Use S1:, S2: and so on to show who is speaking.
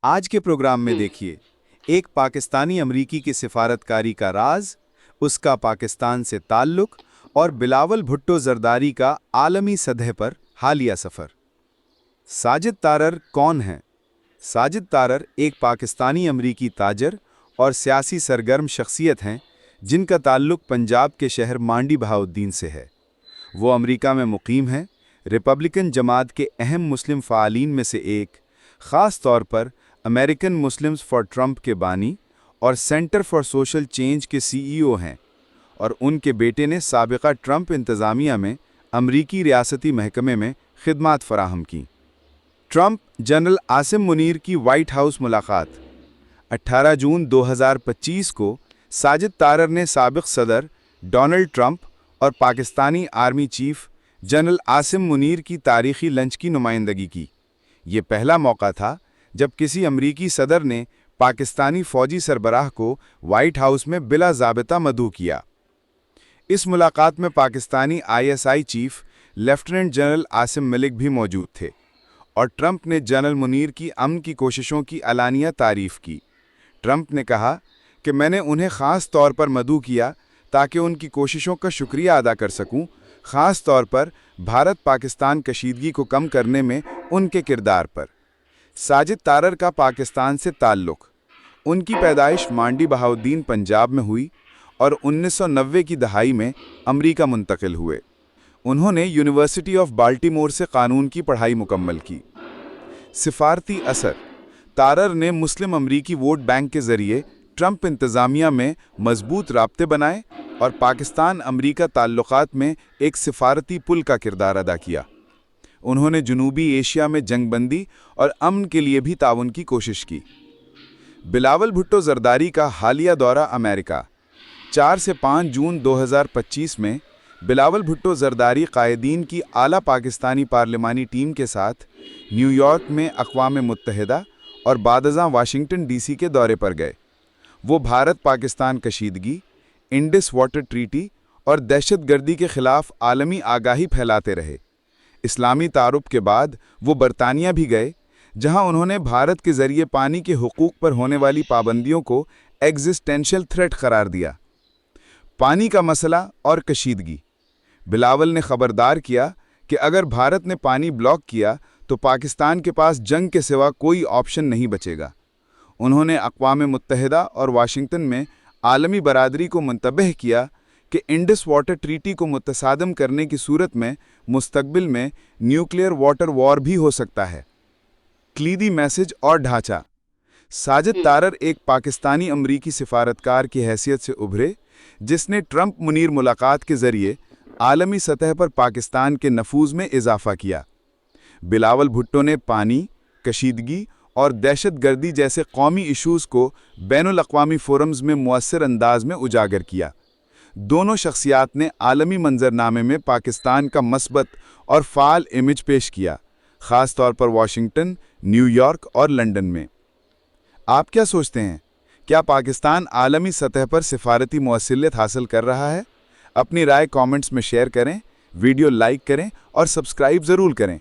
S1: आज के प्रोग्राम में देखिए, एक पाकिस्तानी अमरीकी की सिफारतकारी का राज, उसका पाकिस्तान से ताल्लुक और बिलावल भुट्टो जरदारी का आलमी सतह पर हालिया सफ़र। साजिद तारर कौन है? साजिद तारर एक पाकिस्तानी अमरीकी ताजर और सियासी सरगर्म शख्सियत हैं जिनका ताल्लुक पंजाब के शहर मांडी बहाउद्दीन से है। वो अमेरिका में मुकीम हैं, रिपब्लिकन जमात के अहम मुस्लिम फ़ालीन में से एक, ख़ास तौर पर अमेरिकन मुस्लिम्स फॉर ट्रंप के बानी और सेंटर फॉर सोशल चेंज के सीईओ हैं, और उनके बेटे ने साबिक़ा ट्रंप इंतज़ामिया में अमरीकी रियासती महकमे में खिदमात फराहम की। ट्रंप जनरल आसिम मुनीर की वाइट हाउस मुलाकात। 18 जून 2025 को साजिद तारर ने साबिक़ सदर डोनाल्ड ट्रंप और Pakistani army chief general Asim Munir की तारीख़ी लंच की नुमाइंदगी की। ये पहला मौका था जब किसी अमरीकी सदर ने पाकिस्तानी फ़ौजी सरबराह को वाइट हाउस में बिला ज़ाबिता मदऊ किया। इस मुलाकात में Pakistani ISI chief lieutenant general Asim Malik भी मौजूद थे, और ट्रंप ने जनरल मुनीर की अमन की कोशिशों की अलानिया तारीफ़ की। ट्रंप ने कहा कि मैंने उन्हें ख़ास तौर पर मदऊ किया ताकि उनकी कोशिशों का शुक्रिया अदा कर सकूं, ख़ास तौर पर भारत पाकिस्तान कशीदगी को कम करने में उनके किरदार पर। साजिद तारर का पाकिस्तान से ताल्लुक़। उनकी पैदाइश मांडी बहाउद्दीन पंजाब में हुई और 1990 की दहाई में अमरीका मुंतकिल हुए। उन्होंने यूनिवर्सिटी ऑफ बाल्टीमोर से कानून की पढ़ाई मुकम्मल की। सिफारती असर। तारर ने मुस्लिम अमरीकी वोट बैंक के ज़रिए ट्रंप इंतज़ामिया में मजबूत राब्ते बनाए और पाकिस्तान अमरीका ताल्लुकात में एक सिफारती पुल का किरदार अदा किया। उन्होंने जनूबी एशिया में जंगबंदी और अमन के लिए भी ताउन की कोशिश की। बिलावल भुट्टो जरदारी का हालिया दौरा अमेरिका। 4 से 5 जून 2025 में बिलावल भुट्टो जरदारी कायदीन की आला पाकिस्तानी पार्लिमानी टीम के साथ न्यूयॉर्क में अक़वाम मुत्तहिदा और बादज़ां वाशिंगटन DC के दौरे पर गए। वो भारत पाकिस्तान कशीदगी, इंडस वाटर ट्रीटी और दहशतगर्दी के ख़िलाफ़ आलमी आगाही फैलाते रहे। इस्लामी तारुफ के बाद वो बरतानिया भी गए, जहां उन्होंने भारत के ज़रिए पानी के हुकूक पर होने वाली पाबंदियों को एग्जिस्टेंशियल थ्रेट करार दिया। पानी का मसला और कशीदगी। बिलावल ने खबरदार किया कि अगर भारत ने पानी ब्लॉक किया तो पाकिस्तान के पास जंग के सिवा कोई ऑप्शन नहीं बचेगा। उन्होंने अक़वाम मुत्तहिदा और वाशिंगटन में आलमी बरादरी को मुंतबह किया कि इंडस वाटर ट्रीटी को मुतसादम करने की सूरत में मुस्तकबिल में न्यूक्लियर वाटर वॉर भी हो सकता है। क्लीदी मैसेज और ढांचा। साजिद तारर एक पाकिस्तानी अमरीकी सिफारतकार की हैसियत से उभरे, जिसने ट्रंप मुनीर मुलाकात के ज़रिए आलमी सतह पर पाकिस्तान के नफूज़ में इजाफ़ा किया। बिलावल भुट्टो ने पानी, कशीदगी और दहशतगर्दी जैसे कौमी इशूज़ को बैनुल-अक़वामी फ़ोरम्स में मुअस्सर अंदाज में उजागर किया। दोनों शख्सियात ने आलमी मंजरनामे में पाकिस्तान का मस्बत और फ़ाल इमेज पेश किया, ख़ास तौर पर वाशिंगटन, न्यूयॉर्क और लंदन में। आप क्या सोचते हैं? क्या पाकिस्तान आलमी सतह पर सिफारती मौसलियत हासिल कर रहा है? अपनी राय कमेंट्स में शेयर करें, वीडियो लाइक करें और सब्सक्राइब ज़रूर करें।